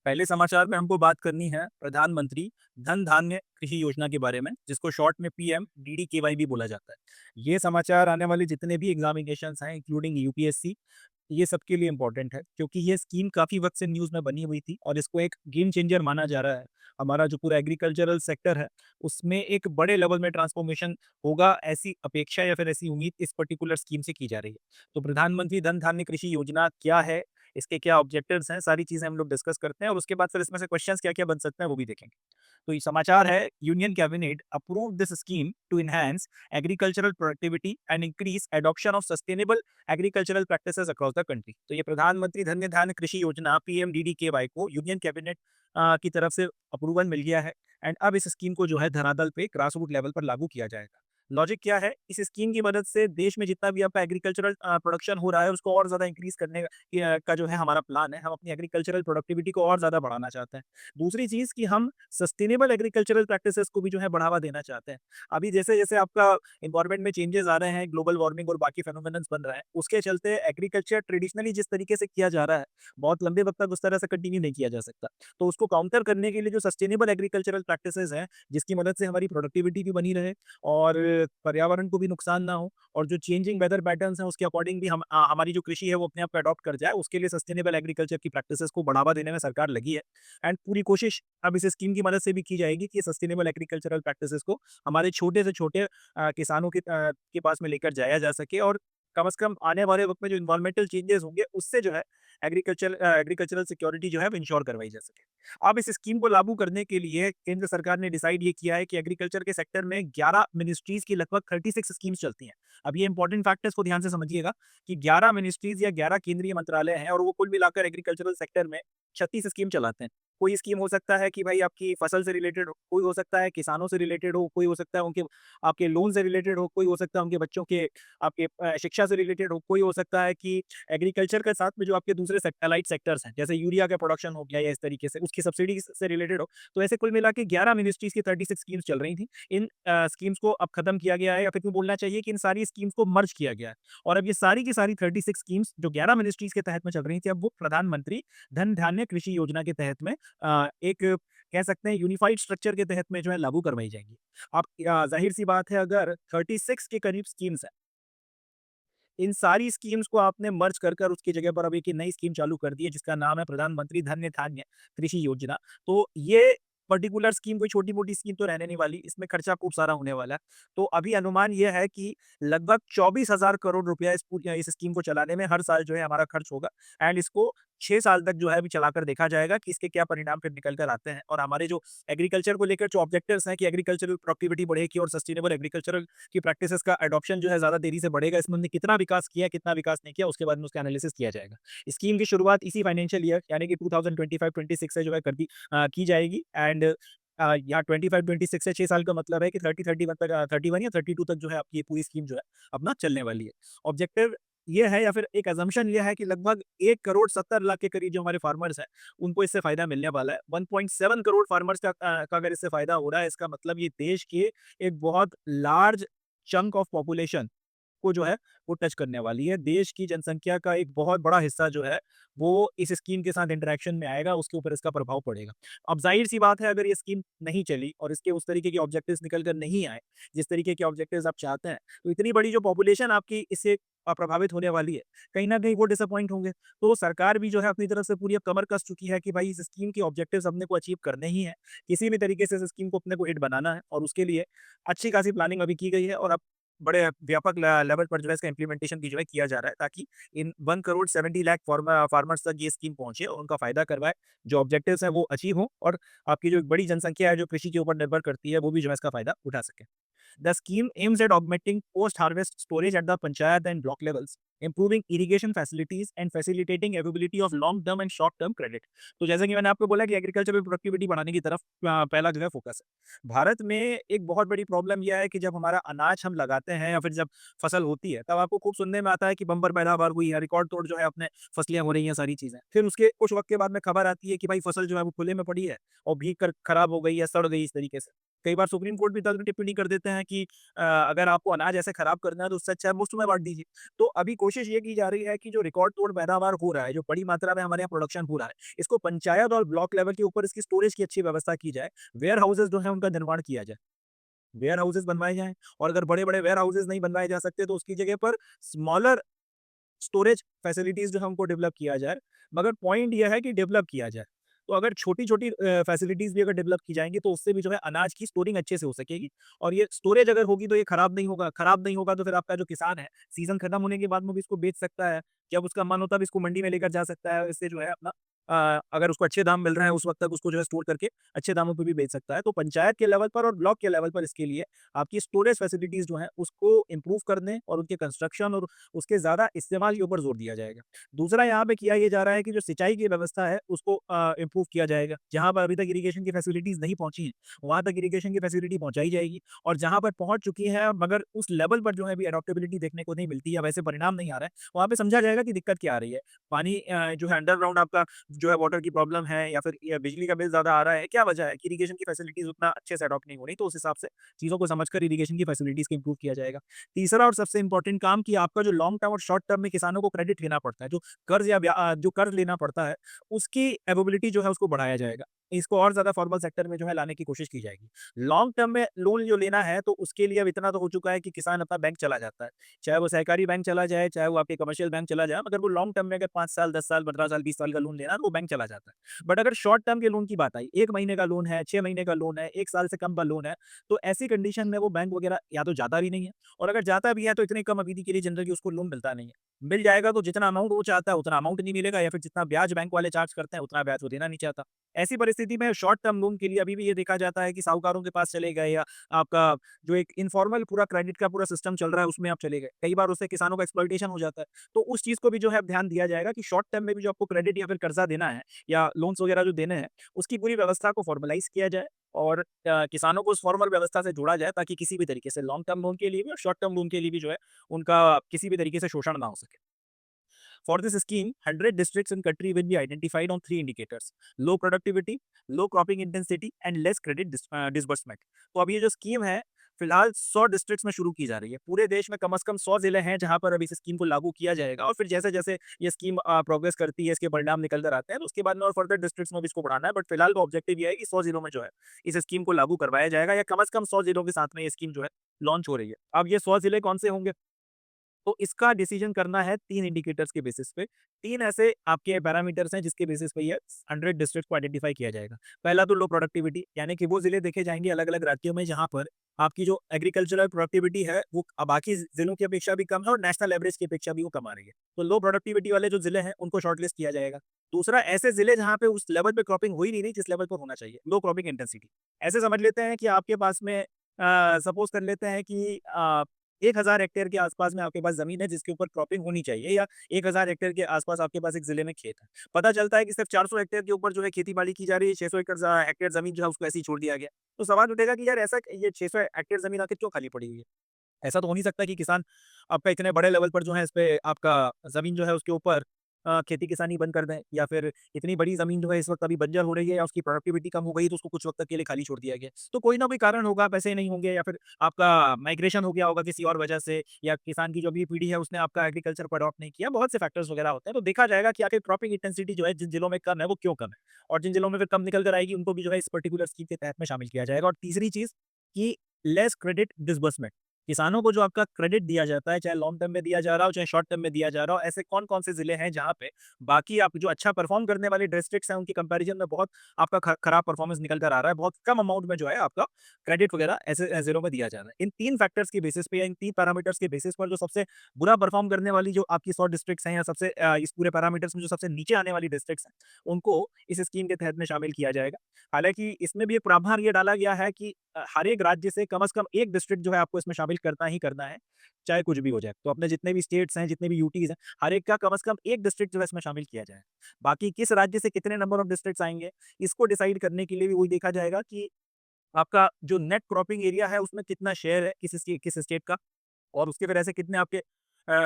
पहले समाचार में हमको बात करनी है प्रधानमंत्री धन धान्य कृषि योजना के बारे में, जिसको शॉर्ट में पीएमडीडीकेवाई भी बोला जाता है। ये समाचार आने वाले जितने भी एग्जामिनेशंस हैं इंक्लूडिंग यूपीएससी, ये सबके लिए इम्पोर्टेंट है क्योंकि ये स्कीम काफ़ी वक्त से न्यूज़ में बनी हुई थी और इसको एक गेम चेंजर माना जा रहा है। हमारा जो पूरा एग्रीकल्चरल सेक्टर है, उसमें एक बड़े लेवल में ट्रांसफॉर्मेशन होगा, ऐसी अपेक्षा या फिर ऐसी उम्मीद इस पर्टिकुलर स्कीम से की जा रही है। तो प्रधानमंत्री धन धान्य कृषि योजना क्या है, इसके क्या ऑब्जेक्टिव्स हैं, सारी चीज़ें हम लोग डिस्कस करते हैं और उसके बाद फिर इसमें से क्वेश्चंस क्या-क्या बन सकते हैं वो भी देखेंगे। तो ये समाचार है, union cabinet approved this scheme to enhance agricultural productivity and increase adoption of sustainable agricultural practices across the country. तो ये प्रधानमंत्री धन्य धान्य कृषि योजना पीएमडीडीकेवाई को यूनियन कैबिनेट की तरफ से अप्रूवल मिल गया है एंड अब इस स्कीम को जो है धरातल पे ग्रास रूट लेवल पर लागू किया जाएगा। लॉजिक क्या है, इस स्कीम की मदद से देश में जितना भी आपका एग्रीकल्चरल प्रोडक्शन हो रहा है उसको और ज़्यादा इंक्रीज करने का जो है हमारा प्लान है। हम अपनी एग्रीकल्चरल प्रोडक्टिविटी को और ज़्यादा बढ़ाना चाहते हैं। दूसरी चीज़ कि हम सस्टेनेबल एग्रीकल्चरल प्रैक्टिसेस को भी जो है बढ़ावा देना चाहते हैं। अभी जैसे-जैसे आपका एनवायरनमेंट में चेंजेज़ आ रहे हैं, ग्लोबल वार्मिंग और बाकी फेनोमेनन्स बन रहे हैं, उसके चलते एग्रीकल्चर ट्रेडिशनली जिस तरीके से किया जा रहा है, बहुत लंबे वक़्त तक उस तरह से कंटिन्यू नहीं किया जा सकता। तो उसको काउंटर करने के लिए जो सस्टेनेबल एग्रीकल्चरल प्रैक्टिसेस हैं, जिसकी मदद से हमारी प्रोडक्टिविटी भी बनी रहे और पर्यावरण को भी नुकसान ना हो और जो चेंजिंग वेदर पैटर्न्स हैं उसके अकॉर्डिंग भी हमारी जो कृषि है वो अपने आप को अडॉप्ट कर जाए, उसके लिए सस्टेनेबल एग्रीकल्चर की प्रैक्टिसेस को बढ़ावा देने में सरकार लगी है। एंड पूरी कोशिश अब इस स्कीम की मदद से भी की जाएगी कि सस्टेनेबल एग्रीकल्चरल प्रैक्टिसेस को हमारे छोटे से छोटे किसानों के पास में लेकर जाया जा सके और कम से कम आने वाले वक्त में जो इन्वायरमेंटल चेंजेस होंगे उससे जो है एग्रीकल्चरल सिक्योरिटी जो है वो इंश्योर करवाई जा सके। अब इस स्कीम को लागू करने के लिए केंद्र सरकार ने डिसाइड ये किया है कि एग्रीकल्चर के सेक्टर में 11 मिनिस्ट्रीज की लगभग 36 स्कीम्स चलती हैं। अब ये इंपॉर्टेंट फैक्टर्स को ध्यान से समझिएगा कि 11 मिनिस्ट्रीज या 11 केंद्रीय मंत्रालय हैं और वो कुल मिलाकर एग्रीकल्चरल सेक्टर में 36 स्कीम चलाते हैं। कोई स्कीम हो सकता है कि भाई आपकी फसल से रिलेटेड हो, कोई हो सकता है किसानों से रिलेटेड हो, कोई हो सकता है उनके आपके लोन से रिलेटेड हो, कोई हो सकता है उनके बच्चों के आपके शिक्षा से रिलेटेड हो, कोई हो सकता है कि एग्रीकल्चर के साथ में जो आपके दूसरे सैटेलाइट सेक्टर्स हैं, जैसे यूरिया का प्रोडक्शन हो गया या इस तरीके से उसकी सब्सिडी से रिलेटेड हो। तो ऐसे कुल मिला के 11 मिनिस्ट्रीज की 36 स्कीम्स चल रही थी। इन स्कीम्स को अब खत्म किया गया है या फिर यूँ बोलना चाहिए कि इन सारी स्कीम्स को मर्ज किया गया है और अब ये सारी की सारी 36 स्कीम्स जो 11 मिनिस्ट्रीज के तहत में चल रही थी, अब वो प्रधानमंत्री धन धान्य कृषि योजना के तहत में एक कह सकते हैं यूनिफाइड स्ट्रक्चर के तहत में जो है लागू करवाई जाएँगी। अब ज़ाहिर-सी बात है, अगर 36 के करीब स्कीम्स हैं, इन सारी स्कीम्स को आपने मर्ज कर उसकी जगह पर अब एक नई स्कीम चालू कर दी है जिसका नाम है प्रधानमंत्री धन्य धान्य कृषि योजना। तो ये पर्टिकुलर स्कीम कोई छोटी-मोटी स्कीम तो रहने नहीं वाली, इसमें खर्चा खूब सारा होने वाला है। तो अभी अनुमान ये है कि लगभग 24,000 करोड़ रुपया इस स्कीम को चलाने में हर साल जो है हमारा खर्च होगा एंड इसको 6 साल तक जो है अभी चलाकर देखा जाएगा कि इसके क्या परिणाम फिर निकल कर आते हैं और हमारे जो एग्रीकल्चर को लेकर जो ऑब्जेक्टिव्स हैं कि एग्रीकल्चरल प्रोडक्टिविटी बढ़ेगी और सस्टेनेबल एग्रीकल्चरल की प्रैक्टिसेस का एडॉप्शन जो है ज़्यादा देरी से बढ़ेगा। इसमें हमने कितना विकास किया, कितना विकास नहीं किया, उसके बाद में उसका एनालिसिस किया जाएगा। स्कीम की शुरुआत इसी फाइनेंशियल ईयर यानी कि 2025-26 से जो है की जाएगी एंड यहाँ 25-26 से 6 साल का मतलब है कि 30-31 तक 31 या 32 तक जो है आपकी ये पूरी स्कीम जो है अपना चलने वाली है। ऑब्जेक्टिव ये है या फिर एक असम्पशन ये है कि लगभग 1 करोड़ 70 लाख के करीब जो हमारे फार्मर्स हैं, उनको इससे फ़ायदा मिलने वाला है। 1.7 करोड़ फार्मर्स का अगर इससे फ़ायदा हो रहा है, इसका मतलब ये देश के एक बहुत लार्ज चंक ऑफ पॉपुलेशन को जो है वो टच करने वाली है। देश की जनसंख्या का एक बहुत बड़ा हिस्सा जो है वो इस स्कीम के साथ इंटरैक्शन में आएगा, उसके ऊपर इसका प्रभाव पड़ेगा। अब ज़ाहिर-सी बात है, अगर ये स्कीम नहीं चली और इसके उस तरीके के ऑब्जेक्टिव्स निकल कर नहीं आए, जिस तरीके के ऑब्जेक्टिव्स आप चाहते हैं, तो इतनी बड़ी जो पॉपुलेशन आपकी इससे प्रभावित होने वाली है, कहीं न कहीं वो डिसअपॉइंट होंगे। तो सरकार भी जो है अपनी तरफ से पूरी अब कमर कस चुकी है कि भाई इस स्कीम के ऑब्जेक्टिव्स अपने को अचीव करने ही हैं। किसी भी तरीके से इस स्कीम को अपने को हिट बनाना है और उसके लिए अच्छी खासी प्लानिंग अभी की गई है और अब बड़े व्यापक लेवल पर जो है इसका इम्प्लीमेंटेशन भी जो है किया जा रहा है ताकि इन 1 करोड़ 70 लाख फार्मर्स तक ये स्कीम पहुंचे और उनका फायदा करवाए। जो ऑब्जेक्टिव्स हैं वो अचीव हो और आपकी जो एक बड़ी जनसंख्या है जो कृषि के ऊपर निर्भर करती है वो भी जो है इसका फायदा उठा सके। The scheme aims at augmenting post-harvest storage at the panchayat and block levels, improving irrigation facilities and facilitating availability of long-term and short-term credit। तो जैसा कि मैंने आपको बोला कि एग्रीकल्चरल प्रोडक्टिविटी बढ़ाने की तरफ पहला जो है फोकस है। भारत में एक बहुत बड़ी प्रॉब्लम यह है कि जब हमारा अनाज हम लगाते हैं या फिर जब फसल होती है, तब आपको खूब सुनने में आता है कि बम्पर पैदावार हुई है, रिकॉर्ड तोड़ जो है अपने फसलें हो रही हैं, सारी चीज़ें। फिर उसके कुछ वक्त के बाद में खबर आती है कि भाई फसल जो है वो खुले में पड़ी है और भीग कर खराब हो गई है, सड़ गई इस तरीके से। कई बार सुप्रीम कोर्ट भी तक टिप्पणी कर देते हैं कि अगर आपको अनाज ऐसे खराब करना है तो उससे अच्छा है मुफ्त में बाँट दीजिए। तो अभी कोशिश ये की जा रही है कि जो रिकॉर्ड तोड़ पैदावार हो रहा है, जो बड़ी मात्रा में हमारे यहाँ प्रोडक्शन हो रहा है, इसको पंचायत और ब्लॉक लेवल के ऊपर इसकी स्टोरेज की अच्छी व्यवस्था की जाए। वेयर हाउसेज़ जो हैं उनका निर्माण किया जाए। वेयर हाउसेज़ बनवाए जाएँ और अगर बड़े-बड़े वेयर हाउसेज़ नहीं बनवाए जा सकते तो उसकी जगह पर स्मॉलर स्टोरेज फैसिलिटीज़ जो है हमको डेवलप किया जाए, मगर पॉइंट ये है कि डेवलप किया जाए। तो अगर छोटी-छोटी फैसिलिटीज़ भी अगर डेवलप की जाएँगी तो उससे भी जो है अनाज की स्टोरिंग अच्छे से हो सकेगी और ये स्टोरेज अगर होगी तो ये खराब नहीं होगा तो फिर आपका जो किसान है, सीज़न खत्म होने के बाद में भी इसको बेच सकता है। जब उसका मन होता है भी इसको मंडी में लेकर जा सकता है, इससे जो है अपना अगर उसको अच्छे दाम मिल रहे हैं उस वक़्त तक उसको जो है स्टोर करके अच्छे दामों पे भी बेच सकता है। तो पंचायत के लेवल पर और ब्लॉक के लेवल पर इसके लिए आपकी स्टोरेज फैसिलिटीज़ जो हैं उसको इम्प्रूव करने और उनके कंस्ट्रक्शन और उसके ज़्यादा इस्तेमाल के ऊपर ज़ोर दिया जाएगा। दूसरा यहाँ पे किया ये जा रहा है कि जो सिंचाई की व्यवस्था है उसको इम्प्रूव किया जाएगा। जहाँ पर अभी तक इरिगेशन की फैसिलिटीज़ नहीं पहुँची हैं, वहाँ तक इरिगेशन की फैसिलिटी पहुँचाई जाएगी और जहाँ पर पहुँच चुकी है मगर उस लेवल पर जो है अभी एडॉप्टेबिलिटी देखने को नहीं मिलती या वैसे परिणाम नहीं आ रहा है, वहाँ पे समझा जाएगा कि दिक्कत क्या आ रही है। पानी जो है अंडरग्राउंड आपका जो है वाटर की प्रॉब्लम है या फिर बिजली का बिल ज़्यादा आ रहा है, क्या वजह है कि इरिगेशन की फैसिलिटीज़ उतना अच्छे से अडॉप्ट नहीं हो रही, तो उस हिसाब से चीज़ों को समझकर इरिगेशन की फैसिलिटीज़ को इम्प्रूव किया जाएगा। तीसरा और सबसे इम्पोर्टेंट काम कि आपका जो लॉन्ग टर्म और शॉर्ट टर्म में किसानों को क्रेडिट लेना पड़ता है, जो कर्ज़ लेना पड़ता है, उसकी एवेबिलिटी जो है उसको बढ़ाया जाएगा। इसको और ज़्यादा फॉर्मल सेक्टर में जो है लाने की कोशिश की जाएगी। लॉन्ग टर्म में लोन जो लेना है तो उसके लिए अब इतना तो हो चुका है कि किसान अपना बैंक चला जाता है। चाहे वो सहकारी बैंक चला जाए, चाहे वो आपके कमर्शियल बैंक चला जाए, मगर वो लॉन्ग टर्म में अगर 5 साल, 10 साल, 15 साल, 20 साल का लोन लेना है तो वो बैंक चला जाता है। बट अगर शॉर्ट टर्म के लोन की बात आई, 1 महीने का लोन है, 6 महीने का लोन है, 1 साल से कम का लोन है, तो ऐसी कंडीशन में वो बैंक वगैरह या तो जाता भी नहीं है और अगर जाता भी है तो इतनी कम अवधि के लिए जनरली उसको लोन मिलता नहीं है। मिल जाएगा तो जितना अमाउंट वो चाहता है उतना अमाउंट नहीं मिलेगा या फिर जितना ब्याज बैंक वाले चार्ज करते हैं उतना ब्याज वो देना नहीं चाहता। ऐसी परिस्थिति में शॉर्ट टर्म लोन के लिए अभी भी ये देखा जाता है कि साहूकारों के पास चले गए या आपका जो एक इनफॉर्मल पूरा क्रेडिट का पूरा सिस्टम चल रहा है उसमें आप चले गए। कई बार उससे किसानों का एक्सप्लॉइटेशन हो जाता है। तो उस चीज़ को भी जो है अब ध्यान दिया जाएगा कि शॉर्ट टर्म में भी जो आपको क्रेडिट या फिर कर्जा देना है या लोन्स वगैरह जो देने हैं, उसकी पूरी व्यवस्था को फॉर्मलाइज़ किया जाए और किसानों को उस फॉर्मल व्यवस्था से जोड़ा जाए ताकि किसी भी तरीके से लॉन्ग टर्म लोन के लिए भी और शॉर्ट टर्म लोन के लिए भी जो है उनका किसी भी तरीके से शोषण ना हो सके। For this scheme, 100 districts in country will be identified on three indicators: low productivity, low cropping intensity, and less credit disbursement. तो अब ये जो स्कीम है फिलहाल 100 डिस्ट्रिक्ट्स में शुरू की जा रही है। पूरे देश में कम से कम 100 जिले हैं जहां पर अभी इस स्कीम को लागू किया जाएगा और फिर जैसे-जैसे ये स्कीम प्रोग्रेस करती है, इसके परिणाम निकल कर आते हैं, तो उसके बाद में और फर्दर डिस्ट्रिक्ट्स में भी इसको बढ़ाना है। बट फिलहाल का ऑब्जेक्टिव ये है कि 100 जिलों में जो है इस स्कीम को लागू करवाया जाएगा या कम से कम 100 जिलों के साथ में ये स्कीम जो है लॉन्च हो रही है। अब ये 100 जिले कौन से होंगे? तो इसका डिसीजन करना है 3 इंडिकेटर्स के बेसिस पे। 3 ऐसे आपके पैरामीटर्स हैं जिसके बेसिस पे ये 100 डिस्ट्रिक्ट को आइडेंटिफाई किया जाएगा। पहला तो लो प्रोडक्टिविटी यानी कि वो ज़िले देखे जाएँगे अलग-अलग राज्यों में जहाँ पर आपकी जो एग्रीकल्चरल प्रोडक्टिविटी है वो बाकी ज़िलों की अपेक्षा भी कम है और नेशनल एवरेज की अपेक्षा भी वो कम आ रही है। तो लो प्रोडक्टिविटी वाले जो ज़िले हैं उनको शॉर्टलिस्ट किया जाएगा। दूसरा ऐसे ज़िले जहाँ पे उस लेवल पे क्रॉपिंग हो ही नहीं रही जिस लेवल पर होना चाहिए, लो क्रॉपिंग इंटेंसिटी। ऐसे समझ लेते हैं कि आपके पास में सपोज़ कर लेते हैं कि 1000 हेक्टेयर के आसपास में आपके पास ज़मीन है जिसके ऊपर क्रॉपिंग होनी चाहिए या 1000 हेक्टेयर के आसपास आपके पास एक ज़िले में खेत है। पता चलता है कि सिर्फ़ 400 हेक्टेयर के ऊपर जो है खेती-बाड़ी की जा रही है, 600 हेक्टेयर ज़मीन जो है उसको ऐसे ही छोड़ दिया गया। तो सवाल उठेगा कि यार ऐसा ये 600 हेक्टेयर ज़मीन आखिर क्यों खाली पड़ी हुई है? ऐसा तो हो नहीं सकता कि किसान आपका इतने बड़े लेवल पर जो है इस पे आपका ज़मीन जो है उसके ऊपर खेती किसानी बंद कर दें या फिर इतनी बड़ी ज़मीन जो है इस वक़्त अभी बंजर हो रही है या उसकी प्रोडक्टिविटी कम हो गई तो उसको कुछ वक़्त तक के लिए खाली छोड़ दिया गया। तो कोई ना कोई कारण होगा, पैसे नहीं होंगे या फिर आपका माइग्रेशन हो गया होगा किसी और वजह से या किसान की जो अभी पीढ़ी है उसने आपका एग्रीकल्चर को अडॉप्ट नहीं किया। बहुत से फैक्टर्स वगैरह होते हैं। तो देखा जाएगा कि आखिर क्रॉपिंग इंटेंसिटी जो है जिन जिलों में कम है वो क्यों कम है? और जिन जिलों में फिर कम निकल कर आएगी उनको भी जो है इस पर्टिकुलर स्कीम के तहत में शामिल किया जाएगा। और तीसरी चीज़ कि लेस क्रेडिट डिसबर्समेंट। किसानों को जो आपका क्रेडिट दिया जाता है, चाहे लॉन्ग टर्म में दिया जा रहा हो, चाहे शॉर्ट टर्म में दिया जा रहा हो, ऐसे कौन-कौन से ज़िले हैं जहाँ पे बाकी आप जो अच्छा परफ़ॉर्म करने वाले डिस्ट्रिक्ट्स हैं, उनकी कंपैरिज़न में बहुत आपका खराब परफ़ॉर्मेंस निकल कर आ रहा है, बहुत कम अमाउंट में जो है आपका क्रेडिट वगैरह ऐसे ज़िलों में दिया जा रहा है। इन 3 फैक्टर्स के बेसिस पे या इन 3 पैरामीटर्स के बेसिस पर जो सबसे बुरा परफ़ॉर्म करने वाली जो आपकी 100 डिस्ट्रिक्ट्स हैं या सबसे इस पूरे पैरामीटर्स में जो सबसे नीचे आने वाली डिस्ट्रिक्ट्स हैं, उनको इस स्कीम के तहत में शामिल किया जाएगा। हालाँकि इसमें भी एक प्रावधान ये डाला गया है कि हर एक राज्य से कम से कम 1 डिस्ट्रिक्ट जो है आपको इसमें शामिल करना ही करना है, चाहे कुछ भी हो जाए। तो अपने जितने भी स्टेट्स हैं, जितने भी यूटीज़ हैं, हर एक का कम से कम 1 डिस्ट्रिक्ट जो है इसमें शामिल किया जाए। बाकी किस राज्य से कितने नंबर ऑफ डिस्ट्रिक्ट्स आएँगे, इसको डिसाइड करने के लिए भी वही देखा जाएगा कि आपका जो नेट क्रॉपिंग एरिया है उसमें कितना शेयर है किस स्टेट का और उसके फिर ऐसे कितने आपके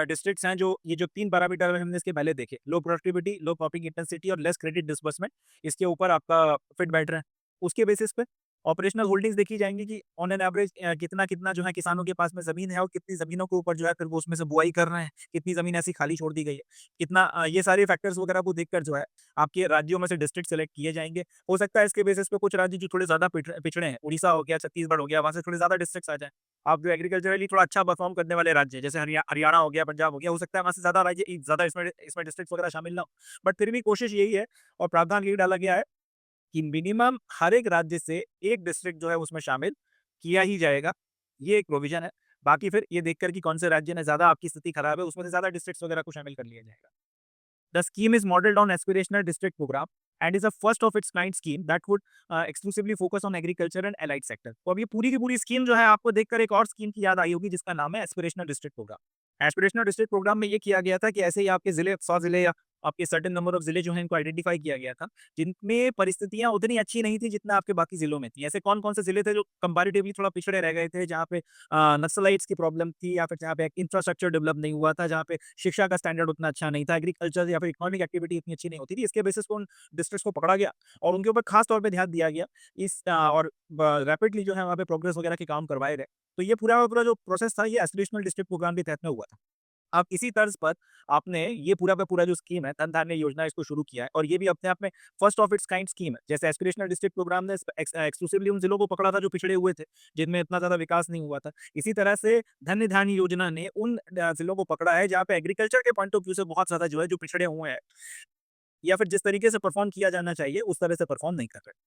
डिस्ट्रिक्ट्स हैं जो ये जो 3 पैरामीटर हमने इसके पहले देखे, लो प्रोडक्टिविटी, लो क्रॉपिंग इंटेंसिटी और लेस क्रेडिट डिसबर्समेंट, इसके ऊपर आपका फिट बैठ रहे हैं। उसके बेसिस पे ऑपरेशनल होल्डिंग्स देखी जाएँगी कि ऑन एन एवरेज कितना-कितना जो है किसानों के पास में ज़मीन है और कितनी ज़मीनों के ऊपर जो है फिर वो उसमें से बुआई कर रहे हैं, कितनी ज़मीन ऐसी खाली छोड़ दी गई है। कितना ये सारे फैक्टर्स वगैरह को देखकर जो है आपके राज्यों में से डिस्ट्रिक्ट सेलेक्ट किए जाएँगे। हो सकता है इसके बेसिस पे कुछ राज्य जो थोड़े ज़्यादा पिछड़े हैं, उड़ीसा हो गया, छत्तीसगढ़ हो गया, वहाँ से थोड़े ज़्यादा डिस्ट्रिक्ट्स आ जाएँ। आप जो एग्रीकल्चरली थोड़ा अच्छा परफ़ॉर्म करने वाले राज्य हैं, जैसे हरियाणा हो गया, पंजाब हो गया, हो सकता है वहाँ से ज़्यादा राज्य ज़्यादा इसमें डिस्ट्रिक्ट्स वगैरह शामिल ना हो। बट फिर भी कोशिश यही है और प्रावधान यही डाला गया है कि मिनिमम हर एक राज्य से एक डिस्ट्रिक्ट जो है उसमें शामिल किया ही जाएगा। ये एक प्रोविज़न है। बाकी फिर ये देखकर कि कौन से राज्य में ज़्यादा आपकी स्थिति खराब है, उसमें से ज़्यादा डिस्ट्रिक्ट्स वगैरह को शामिल कर लिया जाएगा। The scheme is modeled on aspirational district program and is a first of its kind scheme that would exclusively focus on agriculture and allied sector। तो अब ये पूरी की पूरी स्कीम जो है आपको देखकर एक और स्कीम की याद आई होगी जिसका नाम है aspirational district programme. Aspirational district programme में ये किया गया था कि ऐसे ही आपके जिले 100 जिले या आपके सर्टेन नंबर ऑफ जिले जो हैं इनको आइडेंटिफाई किया गया था जिनमें परिस्थितियां उतनी अच्छी नहीं थी जितना आपके बाकी जिलों में थी। ऐसे कौन कौन से जिले थे जो कंपैरेटिवली थोड़ा पिछड़े रह गए थे, जहाँ पे नक्सलाइट्स की प्रॉब्लम थी या फिर जहाँ पे इंफ्रास्ट्रक्चर डेवलप नहीं हुआ था, जहाँ पे शिक्षा का स्टैंडर्ड उतना अच्छा नहीं था, एग्रीकल्चर या फिर इकोनॉमिक एक्टिविटी इतनी अच्छी नहीं होती थी। इसके बेसिस पे उन डिस्ट्रिक्ट्स को पकड़ा गया और उनके ऊपर खास तौर पे ध्यान दिया गया। और रैपिडली जो है वहाँ पे प्रोग्रेस वगैरह के काम करवाए गए। तो ये पूरा का पूरा जो प्रोसेस था ये एस्पिरेशनल डिस्ट्रिक्ट प्रोग्राम के तहत में हुआ था। अब इसी तर्ज पर आपने ये पूरा का पूरा जो स्कीम है, धन धान्य योजना, इसको शुरू किया है और ये भी अपने आप में first of its kind scheme है। जैसे एस्पिरेशनल डिस्ट्रिक्ट प्रोग्राम ने एक्सक्लूसिवली उन जिलों को पकड़ा था जो पिछड़े हुए थे, जिनमें इतना ज़्यादा विकास नहीं हुआ था। इसी तरह से धन्य धान्य योजना ने उन जिलों को पकड़ा है जहाँ पे एग्रीकल्चर के पॉइंट ऑफ व्यू से बहुत ज़्यादा जो है जो पिछड़े हुए हैं या फिर जिस तरीके से परफॉर्म किया जाना चाहिए उस तरह से परफॉर्म नहीं कर रहे।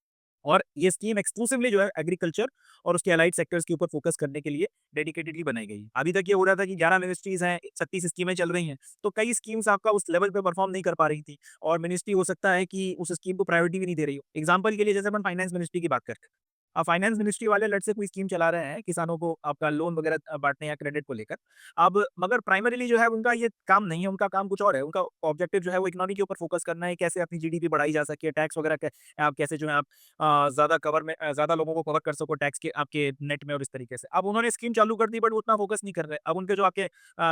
और ये स्कीम एक्सक्लूसिवली जो है एग्रीकल्चर और उसके अलाइड सेक्टर्स के ऊपर फोकस करने के लिए डेडिकेटेडली बनाई गई है। अभी तक ये हो रहा था कि 11 मिनिस्ट्रीज हैं, 36 स्कीमें चल रही हैं, तो कई स्कीम्स आपका उस लेवल पे परफॉर्म नहीं कर पा रही थी और मिनिस्ट्री हो सकता है कि उस स्कीम को प्रायोरिटी भी नहीं दे रही हो। एग्जाम्पल के लिए जैसे अपन फाइनेंस मिनिस्ट्री की बात करते हैं, अब फाइनेंस मिनिस्ट्री वाले लेट से कोई स्कीम चला रहे हैं किसानों को आपका लोन वगैरह बांटने या क्रेडिट को लेकर। अब मगर प्राइमरीली जो है उनका ये काम नहीं है, उनका काम कुछ और है। उनका ऑब्जेक्टिव जो है वो इकोनॉमी के ऊपर फोकस करना है, कैसे अपनी जीडीपी बढ़ाई जा सके, टैक्स वगैरह आप कैसे जो है आप ज़्यादा कवर में ज़्यादा लोगों को कवर कर सको टैक्स के आपके नेट में और इस तरीके से। अब उन्होंने स्कीम चालू कर दी बट वो उतना फोकस नहीं कर रहे। अब उनके जो आपके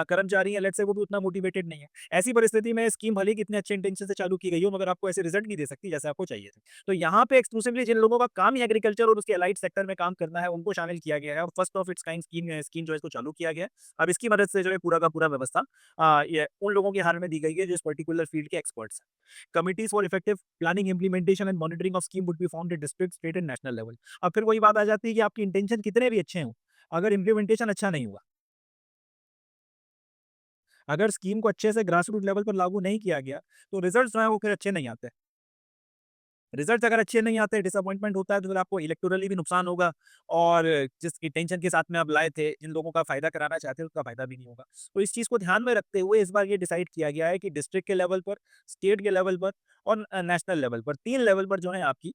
कर्मचारी हैं लेट्स से वो भी उतना मोटिवेटेड नहीं है। ऐसी परिस्थिति में स्कीम भले ही कितने अच्छे इंटेंशन से चालू की गई हो मगर आपको ऐसे रिजल्ट नहीं दे सकती जैसे आपको चाहिए थे। तो यहाँ पे एक्सक्लूसिवली जिन लोगों का काम ही एग्रीकल्चर और उसके अलाइड सेक्टर में काम करना है उनको शामिल किया गया है और first of its kind scheme जो है इसको चालू किया गया है। अब इसकी मदद से जो है पूरा का पूरा व्यवस्था ये उन लोगों के हाथ में दी गई है जो इस पर्टिकुलर फील्ड के एक्सपर्ट्स हैं। Committees for effective planning, implementation and monitoring of scheme would be formed at district, state and national level। अब फिर वही बात आ जाती है कि आपकी इंटेंशन कितने भी अच्छे हों, अगर इम्प्लीमेंटेशन अच्छा नहीं हुआ, अगर स्कीम को अच्छे से ग्रास रूट लेवल पर लागू नहीं किया गया, तो रिजल्ट्स जो हैं वो फिर अच्छे नहीं आते। रिजल्ट्स अगर अच्छे नहीं आते, डिसअपॉइंटमेंट होता है तो फिर आपको इलेक्टोरली भी नुकसान होगा और जिस इंटेंशन के साथ में आप लाए थे, जिन लोगों का फ़ायदा कराना चाहते थे, उसका फ़ायदा भी नहीं होगा। तो इस चीज़ को ध्यान में रखते हुए इस बार ये डिसाइड किया गया है कि डिस्ट्रिक्ट के लेवल पर, स्टेट के लेवल पर और नेशनल लेवल पर 3 लेवल पर जो है आपकी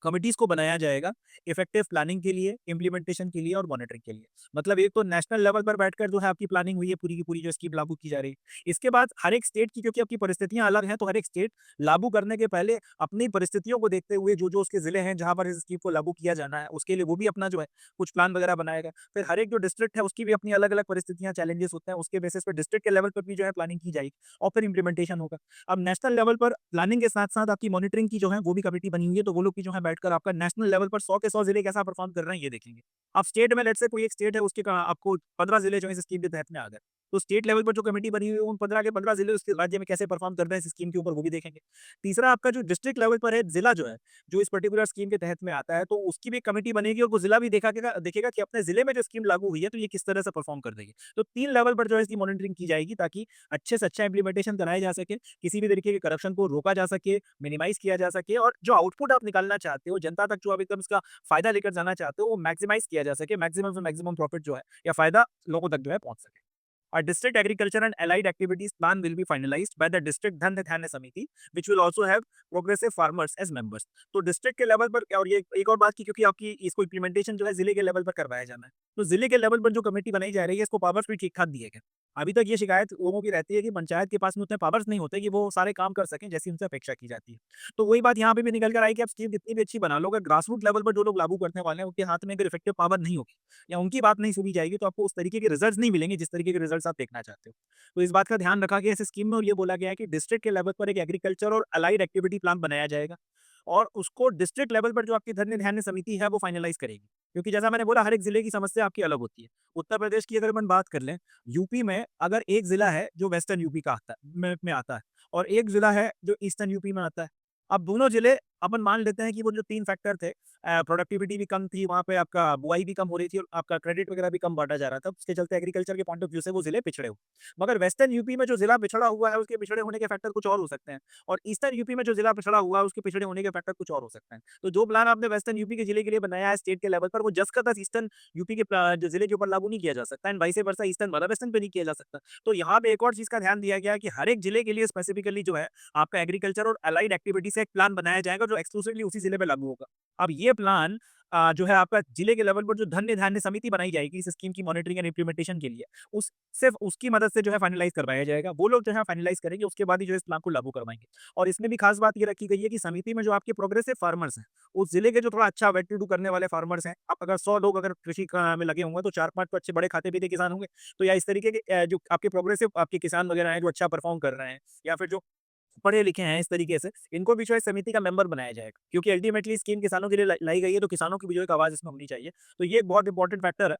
कमिटीज़ को बनाया जाएगा इफेक्टिव प्लानिंग के लिए, इम्प्लीमेंटेशन के लिए और मॉनिटरिंग के लिए। मतलब एक तो नेशनल लेवल पर बैठकर जो है आपकी प्लानिंग हुई है पूरी की पूरी जो स्कीम लागू की जा रही है। इसके बाद हर एक स्टेट की क्योंकि आपकी परिस्थितियाँ अलग हैं, तो हर एक स्टेट लागू करने के पहले अपनी परिस्थितियों को देखते हुए जो-जो उसके ज़िले हैं जहाँ पर इस स्कीम को लागू किया जाना है, उसके लिए वो भी अपना जो है कुछ प्लान वगैरह बनाएगा। फिर हर एक जो डिस्ट्रिक्ट है उसकी भी अपनी अलग-अलग परिस्थितियाँ, चैलेंजेस होते हैं, उसके बेसिस पे डिस्ट्रिक्ट के लेवल पर भी जो है प्लानिंग की जाएगी और फिर इम्प्लीमेंटेशन होगा। अब नेशनल लेवल पर प्लानिंग के साथ-साथ आपकी मॉनिटरिंग की जो है वो भी कमेटी बनी हुई है, तो वो लोग भी जो है बैठकर आपका नेशनल लेवल पर 100 के 100 जिले कैसा परफॉर्म कर रहे हैं ये देखेंगे। अब स्टेट में लेट्स से कोई एक स्टेट है उसके आपको 15 जिले जो है इस स्कीम के तहत में आ गए। तो स्टेट लेवल पर जो कमेटी बनी हुई है उन 15 के 15 जिले उसके राज्य में कैसे परफॉर्म कर रहे हैं इस स्कीम के ऊपर वो भी देखेंगे। तीसरा आपका जो डिस्ट्रिक्ट लेवल पर है जिला जो है, जो इस पर्टिकुलर स्कीम के तहत में आता है तो उसकी भी एक कमेटी बनेगी और वो जिला भी देखेगा कि अपने जिले में जो स्कीम लागू हुई है तो ये किस तरह से परफॉर्म कर रही है। तो 3 लेवल पर जो है इसकी मॉनिटरिंग की जाएगी ताकि अच्छे से अच्छा इम्प्लीमेंटेशन कराया जा सके, किसी भी तरीके के करप्शन को रोका जा सके, मिनिमाइज़ किया जा सके और जो आउटपुट आप निकालना चाहते हो, जनता तक जो आप एकदम इसका फ़ायदा लेकर जाना चाहते हो, वो मैक्सिमाइज़ किया जा सके, मैक्सिमम से मैक्सिमम प्रॉफिट जो है या फ़ायदा लोगों तक जो है पहुँच सके। A district agriculture and allied activities plan will be finalized by the district धन्य धान्य समिति, which will also have progressive farmers as members। तो डिस्ट्रिक्ट के लेवल पर और ये एक और बात की क्योंकि आपकी इसको इम्प्लीमेंटेशन जो है जिले के लेवल पर करवाया जाना है, तो जिले के लेवल पर जो कमेटी बनाई जा रही है इसको पावर्स भी ठीक-ठाक दिए गए। अभी तक ये शिकायत लोगों की रहती है कि पंचायत के पास में उतने पावर्स नहीं होते कि वो सारे काम कर सकें जैसी उनसे अपेक्षा की जाती है। तो वही बात यहाँ पे भी निकल कर आई कि आप स्कीम कितनी भी अच्छी बना लो, अगर ग्रास रूट लेवल पर जो लोग लागू करने वाले हैं उनके हाथ में अगर इफेक्टिव पावर नहीं होगी या उनकी बात नहीं सुनी जाएगी तो आपको उस तरीके के रिजल्ट्स नहीं मिलेंगे जिस तरीके के रिजल्ट्स आप देखना चाहते हो। तो इस बात का ध्यान रखा गया इस स्कीम में और ये बोला गया है कि डिस्ट्रिक्ट के लेवल पर एक एग्रीकल्चर और अलाइड एक्टिविटी प्लान बनाया जाएगा। और उसको डिस्ट्रिक्ट लेवल पर जो आपकी धन्य धान्य समिति है वो फाइनलाइज करेगी। क्योंकि जैसा मैंने बोला हर एक जिले की समस्या आपकी अलग होती है। उत्तर प्रदेश की अगर अपन बात कर लें, यूपी में अगर एक जिला है जो वेस्टर्न यूपी का आता है में आता है और एक जिला है जो ईस्टर्न यूपी में आता है। अब दोनों जिले अपन मान लेते हैं कि वो जो 3 फैक्टर थे, प्रोडक्टिविटी भी कम थी, वहाँ पे आपका बुआई भी कम हो रही थी और आपका क्रेडिट वगैरह भी कम बाँटा जा रहा था। उसके चलते एग्रीकल्चर के पॉइंट ऑफ व्यू से वो जिले पिछड़े हुए। मगर वेस्टर्न यूपी में जो जिला पिछड़ा हुआ है, उसके पिछड़े होने के फैक्टर कुछ और हो सकते हैं और ईस्टर्न यूपी में जो जिला पिछड़ा हुआ है, उसके पिछड़े होने के फैक्टर कुछ और हो सकते हैं। तो जो प्लान आपने वेस्टर्न यूपी के जिले के लिए बनाया है स्टेट के लेवल पर, वो जस्ट का तस्ट ईस्टर्न यूपी के जो जिले के ऊपर लागू नहीं किया जा सकता एंड वाइस वर्सा ईस्टर्न वाला वेस्टर्न पे नहीं किया जा सकता। तो यहाँ पे एक और चीज़ का ध्यान दिया गया है कि हर एक जिले के लिए स्पेसिफिकली जो है आपका एग्रीकल्चर और अलाइड एक्टिविटी से एक प्लान बनाया जाएगा जो एक्सक्लूसिवली उसी जिले पे लागू होगा। अब ये प्लान जो है आपका जिले के लेवल पर जो धन्य धान्य समिति बनाई जाएगी इस स्कीम की मॉनिटरिंग एंड इम्प्लीमेंटेशन के लिए, उस सिर्फ उसकी मदद से जो है फाइनलाइज करवाया जाएगा। वो लोग जो है फाइनलाइज करेंगे, उसके बाद ही जो है इस प्लान को लागू करवाएंगे। और इसमें भी खास बात ये रखी गई है कि समिति में जो आपके प्रोग्रेसिव फार्मर्स हैं, उस जिले के जो थोड़ा अच्छा वेल टू डू करने वाले फार्मर्स हैं, आप अगर 100 लोग अगर कृषि में लगे होंगे तो 4-5 तो अच्छे बड़े खाते पीते किसान होंगे। तो या इस तरीके के जो आपके प्रोग्रेसिव आपके किसान वगैरह हैं जो अच्छा परफॉर्म कर रहे हैं या फिर जो पढ़े लिखे हैं इस तरीके से, इनको भी जो है समिति का मेंबर बनाया जाएगा। क्योंकि अल्टीमेटली स्कीम किसानों के लिए लाई गई है, तो किसानों की भी जो एक आवाज़ इसमें होनी चाहिए। तो ये एक बहुत इंपॉर्टेंट फैक्टर है,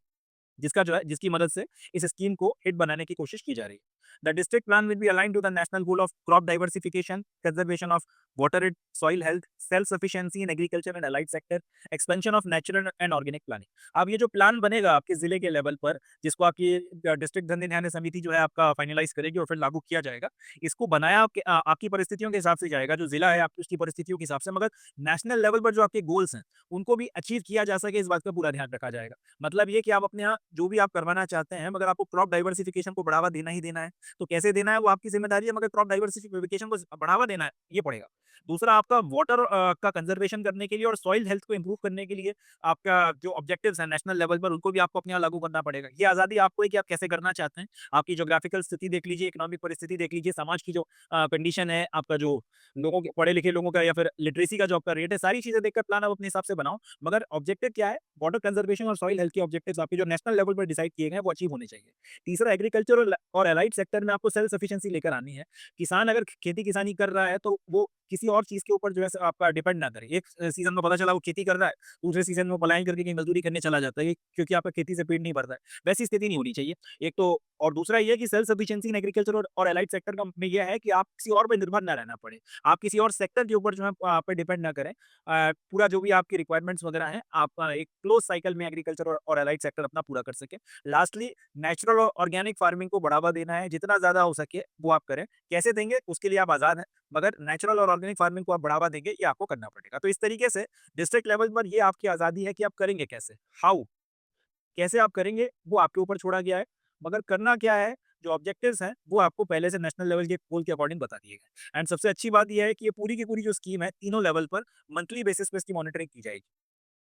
जिसका जो है जिसकी मदद से इस स्कीम को हिट बनाने की कोशिश की जा रही है। The district plan will be aligned to the national goal of crop diversification, conservation of water and soil health, self sufficiency in agriculture and allied sector, expansion of natural and organic planning. अब ये जो plan बनेगा आपके जिले के level पर, जिसको आपकी डिस्ट्रिक्ट धन्य न्याय समिति जो है आपका फाइनलाइज करेगी और फिर लागू किया जाएगा। इसको बनाया आपकी परिस्थितियों के हिसाब से जाएगा, जो जिला है आपकी उसकी परिस्थितियों के हिसाब से, मगर नेशनल लेवल पर जो आपके गोल्स हैं उनको भी अचीव किया जा सके, इस बात का पूरा ध्यान रखा जाएगा। मतलब ये कि आप अपने यहाँ जो भी आप करवाना चाहते हैं, मगर आपको क्रॉप डाइवर्सिफिकेशन को बढ़ावा देना ही देना है। तो कैसे देना है वो आपकी ज़िम्मेदारी है, मगर क्रॉप डाइवर्सिफिकेशन को बढ़ावा देना है, ये पड़ेगा। दूसरा आपका वाटर का कंजर्वेशन करने के लिए और सॉइल हेल्थ को इम्प्रूव करने के लिए आपका जो ऑब्जेक्टिव्स हैं नेशनल लेवल पर, उनको भी आपको अपने यहाँ लागू करना पड़ेगा। ये आज़ादी आपको है कि आप कैसे करना चाहते हैं। आपकी ज्योग्राफिकल स्थिति देख लीजिए, इकोनॉमिक परिस्थिति देख लीजिए, समाज की जो कंडीशन है, आपका जो लोगों के पढ़े लिखे लोगों का या फिर लिटरेसी का जो आपका रेट है, सारी चीज़ें देखकर प्लान आप अपने हिसाब से बनाओ। मगर ऑब्जेक्टिव क्या है? वाटर कंजर्वेशन और सॉइल हेल्थ के ऑब्जेक्टिव्स आपके जो नेशनल लेवल पर डिसाइड किए गए हैं, वो अचीव होने चाहिए। तीसरा एग्रीकल्चर और एलाइड सेक्टर में आपको सेल्फ सफिशिएंसी लेकर आनी है। किसान अगर खेती किसानी कर रहा है तो वो किसी और चीज़ के ऊपर जो है आपका डिपेंड ना करे। एक सीज़न में पता चला वो खेती कर रहा है, दूसरे सीज़न में पलायन करके कहीं मज़दूरी करने चला जाता है, क्योंकि आपका खेती से पेट नहीं भर रहा है। वैसी स्थिति नहीं होनी चाहिए। एक तो और दूसरा ये है कि सेल्फ सफिशिएंसी इन एग्रीकल्चर और एलाइड सेक्टर का में ये है कि आप किसी और पे निर्भर ना रहना पड़े। आप किसी और सेक्टर के ऊपर जो है आप पे डिपेंड ना करें। पूरा जो भी आपकी रिक्वायरमेंट्स वगैरह हैं, आप एक क्लोज़ साइकिल में एग्रीकल्चर और एलाइड सेक्टर अपना पूरा कर सकें। लास्टली नेचुरल और ऑर्गेनिक फार्मिंग को बढ़ावा देना है, जितना ज़्यादा हो सके वो आप करें। कैसे देंगे उसके लिए आप आज़ाद हैं, मगर नेचुरल और ऑर्गेनिक फार्मिंग को आप बढ़ावा देंगे, ये आपको करना पड़ेगा। तो इस तरीके से डिस्ट्रिक्ट लेवल पर ये आपकी आज़ादी है कि आप करेंगे कैसे? हाउ? कैसे आप करेंगे वो आपके ऊपर छोड़ा गया है, मगर करना क्या है, जो ऑब्जेक्टिव्स हैं वो आपको पहले से नेशनल लेवल के गोल के अकॉर्डिंग बता दिए गए। एंड सबसे अच्छी बात ये है कि ये पूरी की पूरी जो स्कीम है तीनों लेवल पर मंथली बेसिस पे इसकी मॉनिटरिंग की जाएगी।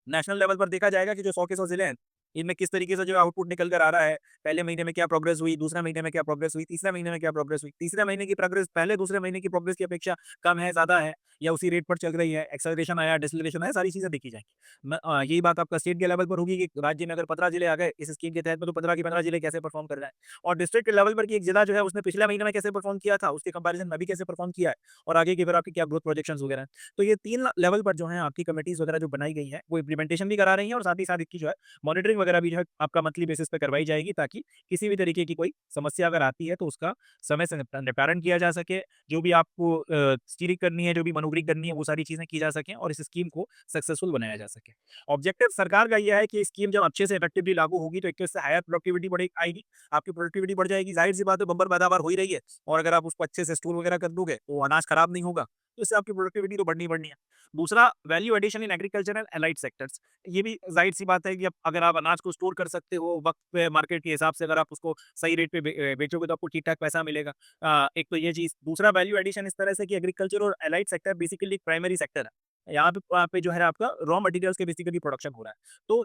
नेशनल लेवल पर देखा जाएगा कि जो 100 के 100 जिले हैं, इनमें किस तरीके से जो आउटपुट निकल कर आ रहा है। पहले महीने में क्या प्रोग्रेस हुई, दूसरे महीने में क्या प्रोग्रेस हुई, तीसरे महीने में क्या प्रोग्रेस हुई। तीसरे महीने की प्रोग्रेस पहले दूसरे महीने की प्रोग्रेस की अपेक्षा कम है, ज़्यादा है या उसी रेट पर चल रही है, एक्सेलरेशन आया, डिसेलरेशन आया, सारी चीज़ें देखी जाएँगी। यही बात आपका स्टेट के लेवल पर होगी कि राज्य में अगर 15 जिले आ गए इस स्कीम के तहत में, तो 15 के 15 जिले कैसे परफॉर्म कर रहे हैं। और डिस्ट्रिक्ट लेवल पर कि एक जिला जो है उसने पिछले महीने में कैसे परफॉर्म किया था, उसके कंपैरिजन में अभी कैसे परफॉर्म किया है और आगे की फिर आपकी क्या ग्रोथ प्रोजेक्शंस वगैरह हैं। तो ये 3 लेवल पर जो है आपकी कमिटीज़ वगैरह जो बनाई गई हैं, वो इम्प्लीमेंटेशन भी करा रही हैं और साथ ही साथ इसकी जो है मॉनिटरिंग वगैरह भी जो है आपका मंथली बेसिस पे करवाई जाएगी, ताकि किसी भी तरीके की कोई समस्या अगर आती है तो उसका समय से निपटारण किया जा सके। जो भी आपको स्टीयरिंग करनी है, जो भी मैनूवरिंग करनी है, वो सारी चीज़ें की जा सकें और इस स्कीम को सक्सेसफुल बनाया जा सके। ऑब्जेक्टिव सरकार का ये है कि स्कीम जब अच्छे से इफेक्टिवली लागू होगी तो एक तो इससे हायर प्रोडक्टिविटी बढ़े आएगी, आपकी प्रोडक्टिविटी बढ़ जाएगी। ज़ाहिर-सी बात है बम्पर पैदावार हो ही रही है और अगर आप उसको अच्छे से स्टोर वगैरह कर दोगे तो अनाज खराब नहीं होगा, तो इससे आपकी प्रोडक्टिविटी तो बढ़नी ही बढ़नी है। दूसरा value addition in agriculture and allied sectors. ये भी ज़ाहिर-सी बात है कि अब अगर आप अनाज को स्टोर कर सकते हो, वक़्त पे मार्केट के हिसाब से अगर आप उसको सही रेट पे बेचोगे तो आपको ठीक-ठाक पैसा मिलेगा। एक तो ये चीज़। दूसरा वैल्यू एडिशन इस तरह से कि एग्रीकल्चर और एलाइड सेक्टर बेसिकली एक प्राइमरी सेक्टर है। यहाँ पे वहाँ पे जो है आपका रॉ मटेरियल्स के बेसिकली प्रोडक्शन हो रहा है। तो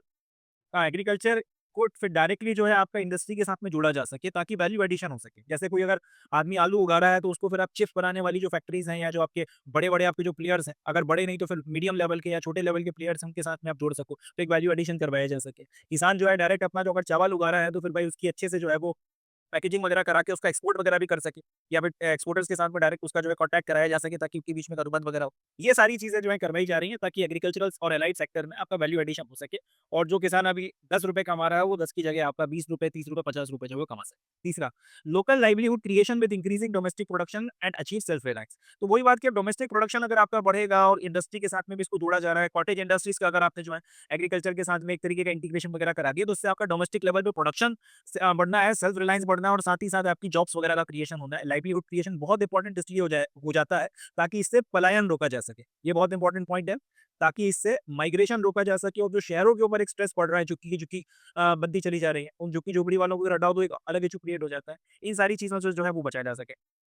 एग्रीकल्चर को फिर डायरेक्टली जो है आपका इंडस्ट्री के साथ में जोड़ा जा सके, ताकि वैल्यू एडिशन हो सके। जैसे कोई अगर आदमी आलू उगा रहा है तो उसको फिर आप चिप्स बनाने वाली जो फैक्ट्रीज़ हैं या जो आपके बड़े-बड़े आपके जो प्लेयर्स हैं, अगर बड़े नहीं तो फिर मीडियम लेवल के या छोटे लेवल के प्लेयर्स हैं, उनके साथ में आप जोड़ सको, तो एक वैल्यू एडिशन करवाया जा सके। किसान जो है डायरेक्ट अपना जो अगर चावल उगा रहा है तो फिर भाई उसकी अच्छे से जो है वो पैकेजिंग वगैरह करा के उसका एक्सपोर्ट वगैरह भी कर सके, या फिर एक्सपोर्टर्स के साथ में डायरेक्ट उसका जो है कॉन्टैक्ट कराया जा सके ताकि उनके बीच में अनुबंध वगैरह हो। ये सारी चीज़ें जो है करवाई जा रही हैं ताकि एग्रीकल्चरल और एलाइड सेक्टर में आपका वैल्यू एडिशन हो सके, और जो किसान अभी ₹10 कमा रहा है वो 10 की जगह आपका ₹20, ₹30, ₹50 जो है वो कमा सके। तीसरा, local livelihood creation with increasing domestic production and achieve self reliance. तो वही बात कि अब डोमेस्टिक प्रोडक्शन अगर आपका बढ़ेगा और इंडस्ट्री के साथ में भी इसको जोड़ा जा रहा है, कॉटेज इंडस्ट्रीज का अगर आपने जो है एग्रीकल्चर के साथ में एक तरीके का इंटीग्रेशन वगैरह करा दिया, तो उससे आपका डोमेस्टिक लेवल पे प्रोडक्शन बढ़ना है, सेल्फ रिलायंस बढ़ना है, और साथ ही साथ आपकी जॉब्स वगैरह का क्रिएशन होना है। लाइवलीहुड क्रिएशन बहुत इंपॉर्टेंट इसलिए हो जाता है ताकि इससे पलायन रोका जा सके। ये बहुत इंपॉर्टेंट पॉइंट है, ताकि इससे माइग्रेशन रोका जा सके, और जो शहरों के ऊपर एक स्ट्रेस पड़ रहा है, झुग्गी बनती चली जा रही है, उन झुग्गी झोपड़ी वालों को अगर हटाओ तो एक अलग इशू क्रिएट हो जाता है। इन सारी चीज़ों से जो है वो बचाया जा सके।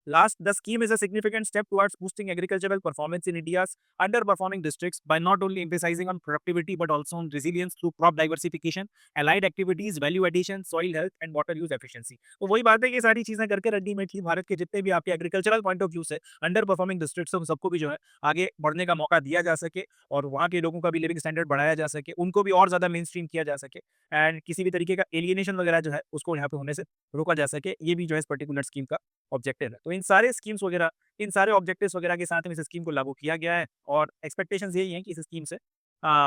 Last, the scheme is a significant step towards boosting agricultural performance in India's underperforming districts by not only emphasizing on productivity but also on resilience through crop diversification, allied activities, value addition, soil health and water use efficiency. तो वही बात है कि ये सारी चीजें करके ultimately Bharat के जितने भी आपके एग्रीकल्चरल पॉइंट ऑफ व्यू से अंडर परफॉर्मिंग डिस्ट्रिक्ट्स हैं, उन सबको भी जो है आगे बढ़ने का मौका दिया जा सके, और वहाँ के लोगों का भी लिविंग स्टैंडर्ड बढ़ाया जा सके, उनको भी और ज्यादा मेन स्ट्रीम किया जा सके, एंड किसी भी तरीके का एलियनेशन वगैरह जो है उसको यहाँ पे होने से रोका जा सके। ये भी जो है इस पर्टिकुलर स्कीम का ऑब्जेक्टिव है। तो इन सारे स्कीम्स वगैरह, इन सारे ऑब्जेक्टिव्स वगैरह के साथ में इस स्कीम को लागू किया गया है, और एक्सपेक्टेशंस यही हैं कि इस स्कीम से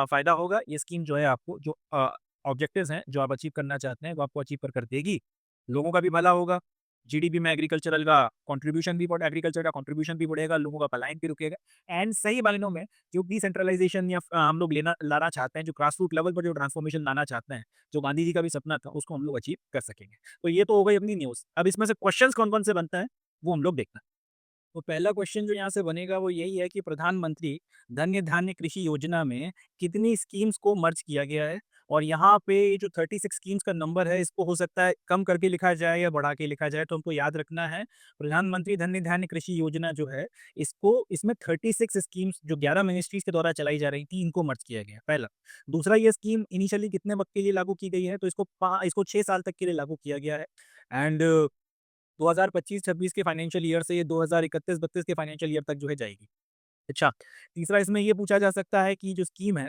फ़ायदा होगा। ये स्कीम जो है आपको जो ऑब्जेक्टिव्स हैं, जो आप अचीव करना चाहते हैं, वो आपको अचीव कर देगी। लोगों का भी भला होगा, जीडीपी में एग्रीकल्चर का कंट्रीब्यूशन भी बढ़ेगा, लोगों का पलायन भी रुकेगा, एंड सही मायनों में जो डिसेंट्रलाइजेशन या हम लोग लाना चाहते हैं, जो ग्रास रूट लेवल पर जो ट्रांसफॉर्मेशन लाना चाहते हैं, जो गांधी जी का भी सपना था, उसको हम लोग अचीव कर सकेंगे। तो ये तो हो गई अपनी न्यूज़। अब इसमें से क्वेश्चंस कौन-कौन से बनते हैं, वो हम लोग देखते हैं। तो पहला क्वेश्चन जो यहाँ से बनेगा वो यही है कि प्रधानमंत्री धन्य धान्य कृषि योजना में कितनी स्कीम्स को मर्ज किया गया है, और यहाँ पे ये जो 36 स्कीम्स का नंबर है, इसको हो सकता है कम करके लिखा जाए या बढ़ा के लिखा जाए, तो हमको याद रखना है प्रधानमंत्री धन्य धान्य कृषि योजना जो है, इसको इसमें 36 स्कीम्स जो 11 मिनिस्ट्रीज के द्वारा चलाई जा रही थी, इनको मर्ज किया गया है, पहला। दूसरा, ये स्कीम इनिशियली कितने वक्त के लिए लागू की गई है, तो इसको 6 साल तक के लिए लागू किया गया है, एंड 2025-26 के फाइनेंशियल ईयर से ये 2031-32 के फाइनेंशियल ईयर तक जो है जाएगी। अच्छा, तीसरा इसमें ये पूछा जा सकता है कि जो स्कीम है,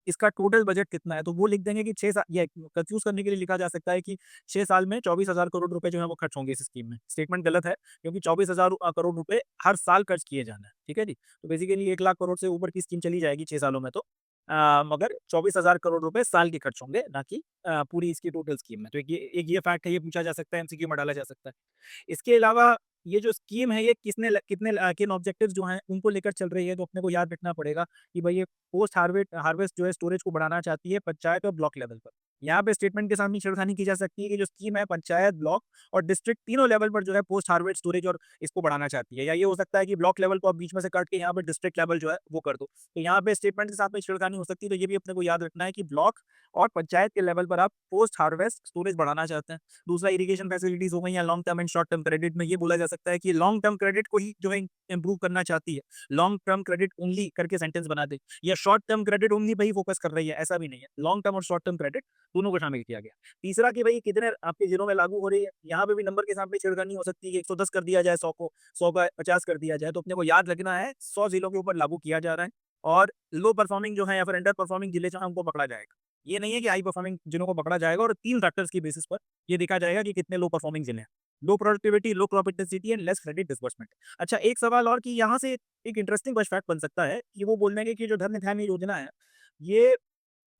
इसका टोटल बजट कितना है? तो वो लिख देंगे कि 6 सा ये कन्फ्यूज़ करने के लिए लिखा जा सकता है कि 6 साल में 24,000 करोड़ रुपए जो है वो खर्च होंगे इस स्कीम में। स्टेटमेंट गलत है, क्योंकि 24,000 करोड़ रुपए हर साल खर्च किए जाना है, ठीक है जी? तो बेसिकली 1 लाख करोड़ से ऊपर की स्कीम चली जाएगी 6 सालों में तो। मगर 24,000 करोड़ रुपए साल के खर्च होंगे, ना कि पूरी इसकी टोटल स्कीम में। तो एक ये फैक्ट है, ये पूछा जा सकता है, एमसीक्यू में डाला जा सकता है। इसके अलावा ये जो स्कीम है, ये किन ऑब्जेक्टिव्स जो हैं उनको लेकर चल रही है, तो अपने को याद रखना पड़ेगा कि भाई ये पोस्ट हार्वेस्ट जो है स्टोरेज को बढ़ाना चाहती है पंचायत और ब्लॉक लेवल पर। यहाँ पे स्टेटमेंट के सामने छेड़खानी की जा सकती है कि जो स्कीम है पंचायत, ब्लॉक और डिस्ट्रिक्ट तीनों लेवल पर जो है पोस्ट हार्वेस्ट स्टोरेज और इसको बढ़ाना चाहती है, या ये हो सकता है कि ब्लॉक लेवल को आप बीच में से काट के यहाँ पे डिस्ट्रिक्ट लेवल जो है वो कर दो। तो यहाँ पे स्टेटमेंट के साथ में छेड़खानी हो सकती है, तो ये भी अपने को याद रखना है कि ब्लॉक और पंचायत के लेवल पर आप पोस्ट हार्वेस्ट स्टोरेज बढ़ाना चाहते हैं। दूसरा, इरिगेशन फैसिलिटीज हो गई या long term and short term credit में ये बोला जा सकता है कि लॉन्ग टर्म क्रेडिट को ही जो है इंप्रूव करना चाहती है, लॉन्ग टर्म क्रेडिट ओनली करके सेंटेंस बना दे, या short term credit only pay ही फोकस कर रही है, ऐसा भी नहीं है। लॉन्ग टर्म और शॉर्ट टर्म क्रेडिट दोनों को शामिल किया गया। तीसरा, कि भाई कितने आपके जिलों में लागू हो रही है, यहाँ पे भी नंबर के सामने छेड़खानी हो सकती है कि 110 कर दिया जाए, 100 को 100 का 50 कर दिया जाए, तो अपने को याद रखना है 100 जिलों के ऊपर लागू किया जा रहा है, और लो परफॉर्मिंग जो है या फिर अंडर परफॉर्मिंग जिले जो है उनको पकड़ा जाएगा। ये नहीं है कि हाई परफॉर्मिंग जिलों को पकड़ा जाएगा, और 3 फैक्टर्स की बेसिस पर ये देखा जाएगा कि कितने लो परफॉर्मिंग जिले हैं। लो productivity, low crop intensity and less credit disbursement. अच्छा, एक सवाल और कि यहाँ से एक इंटरेस्टिंग बस फैक्ट बन सकता है कि वो बोल देंगे कि जो धन धान्य योजना है, ये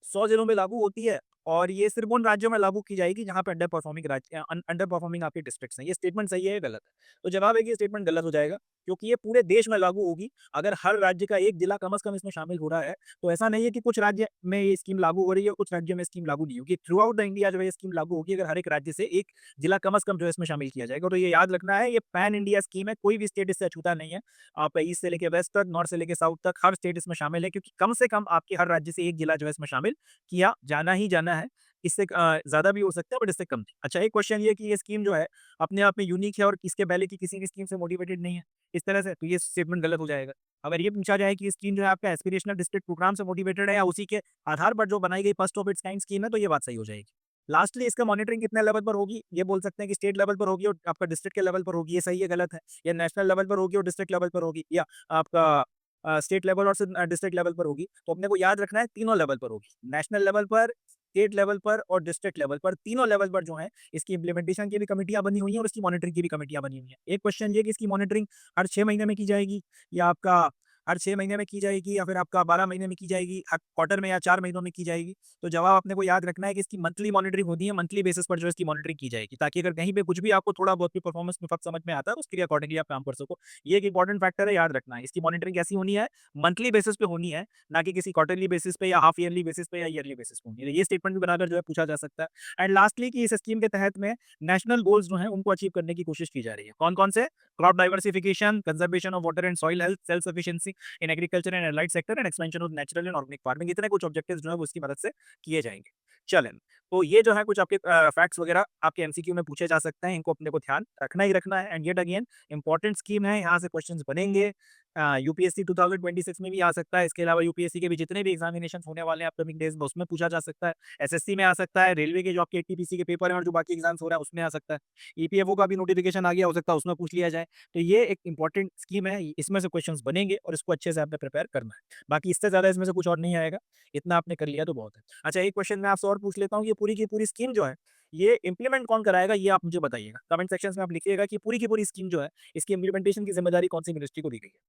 100 जिलों में लागू होती है, और ये सिर्फ उन राज्यों में लागू की जाएगी जहाँ पे अंडर परफॉर्मिंग आपके डिस्ट्रिक्ट्स हैं। ये स्टेटमेंट सही है या गलत है? तो जवाब है कि ये स्टेटमेंट गलत हो जाएगा, क्योंकि ये पूरे देश में लागू होगी। अगर हर राज्य का एक जिला कम से कम इसमें शामिल हो रहा है, तो ऐसा नहीं है कि कुछ राज्य में ये स्कीम लागू हो रही है, कुछ राज्यों में स्कीम लागू नहीं होगी। थ्रू आउट द इंडिया जो है ये स्कीम लागू होगी, अगर हर एक राज्य से एक जिला कम से कम जो है इसमें शामिल किया जाएगा। तो ये याद रखना है, ये पैन इंडिया स्कीम है, कोई भी स्टेट इससे अछूता नहीं है। आप ईस्ट से लेके वेस्ट तक, नॉर्थ से लेके साउथ तक, हर स्टेट इसमें शामिल है, क्योंकि कम से कम आपके हर राज्य से एक जिला जो है इसमें शामिल किया जाना ही जाना है। इससे ज़्यादा भी हो सकता है, बट इससे कम नहीं। अच्छा, एक क्वेश्चन ये कि ये स्कीम जो है अपने आप में यूनिक है और इसके पहले की किसी भी स्कीम से मोटिवेटेड नहीं है, इस तरह से, तो ये स्टेटमेंट गलत हो जाएगा। अगर ये पूछा जाए कि ये स्कीम जो है आपका एस्पिरेशनल डिस्ट्रिक्ट प्रोग्राम से मोटिवेटेड है या उसी के आधार पर जो बनाई गई first of its kind scheme है, तो ये बात सही हो जाएगी। लास्टली, इसका मॉनिटरिंग कितने लेवल पर होगी, ये बोल सकते हैं कि स्टेट लेवल पर होगी और आपका डिस्ट्रिक्ट के लेवल पर होगी, ये सही है गलत है? या नेशनल लेवल पर होगी और डिस्ट्रिक्ट लेवल पर होगी, या आपका स्टेट लेवल और डिस्ट्रिक्ट लेवल पर होगी? तो अपने को याद रखना है तीनों लेवल पर होगी। नेशनल लेवल पर स्टेट लेवल पर और डिस्ट्रिक्ट लेवल पर, तीनों लेवल पर जो है इसकी इम्प्लीमेंटेशन की भी कमेटियाँ बनी हुई हैं और इसकी मॉनिटरिंग की भी कमेटियाँ बनी हुई हैं। एक क्वेश्चन ये कि इसकी मॉनिटरिंग हर 6 महीने में की जाएगी या आपका हर 6 महीने में की जाएगी या फिर आपका 12 महीने में की जाएगी, हर क्वार्टर में या 4 महीनों में की जाएगी। तो जवाब अपने को याद रखना है कि इसकी मंथली मॉनिटरिंग होती है, मंथली बेसिस पर जो है इसकी मॉनिटरिंग की जाएगी, ताकि अगर कहीं पे कुछ भी आपको थोड़ा बहुत भी परफॉर्मेंस में फ़र्क समझ में आता है, तो उसके लिए अकॉर्डिंगली आप काम कर सको। ये एक इंपॉर्टेंट फैक्टर है, याद रखना है। इसकी मॉनिटरिंग कैसी होनी है? मंथली बेसिस पे होनी है, ना कि किसी क्वार्टरली बेसिस पे या हाफ ईयरली बेसिस पे या ईयरली बेसिस पे होनी है। ये स्टेटमेंट भी बनाकर जो है पूछा जा सकता है। एंड लास्टली कि इस स्कीम के तहत में नेशनल गोल्स जो हैं उनको अचीव करने की कोशिश की जा रही है। कौन-कौन से? Crop diversification, conservation of water and soil health, self sufficiency in agriculture and allied sector and expansion of natural and organic farming, इतने कुछ ऑब्जेक्टिव्स जो है वो इसकी मदद से किए जाएंगे। चलें, तो ये जो है कुछ आपके फैक्ट्स वगैरह आपके एमसीक्यू में पूछे जा सकते हैं, इनको अपने को ध्यान रखना ही रखना है। And yet again important scheme है, यहाँ से क्वेश्चंस बनेंगे। यूपीएससी 2026 में भी आ सकता है, इसके अलावा यूपीएससी के भी जितने भी एग्जामिनेशन होने वाले हैं अपकमिंग डेज में उसमें पूछा जा सकता है, एसएससी में आ सकता है, रेलवे के जो आपके एटीपीसी के पेपर हैं और जो बाकी एग्जाम्स हो रहा है उसमें आ सकता है, ईपीएफओ का भी नोटिफिकेशन आ गया हो सकता है उसमें पूछ लिया जाए। तो ये एक इंपॉर्टेंट स्कीम है, इसमें से क्वेश्चंस बनेंगे और इसको अच्छे से आपने प्रिपेयर करना है। बाकी इससे ज़्यादा इसमें से कुछ और नहीं आएगा, इतना आपने कर लिया तो बहुत है। अच्छा, एक क्वेश्चन मैं आपसे और पूछ लेता हूँ, ये पूरी की पूरी स्कीम जो है, ये इम्प्लीमेंट कौन कराएगा, ये आप मुझे बताइएगा। कमेंट सेक्शंस में आप लिखिएगा कि पूरी की पूरी स्कीम जो है, इसकी इम्प्लीमेंटेशन की ज़िम्मेदारी कौन-सी मिनिस्ट्री को दी गई है।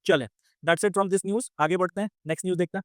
चलें, that's it from this news, आगे बढ़ते हैं, नेक्स्ट न्यूज़ देखते हैं।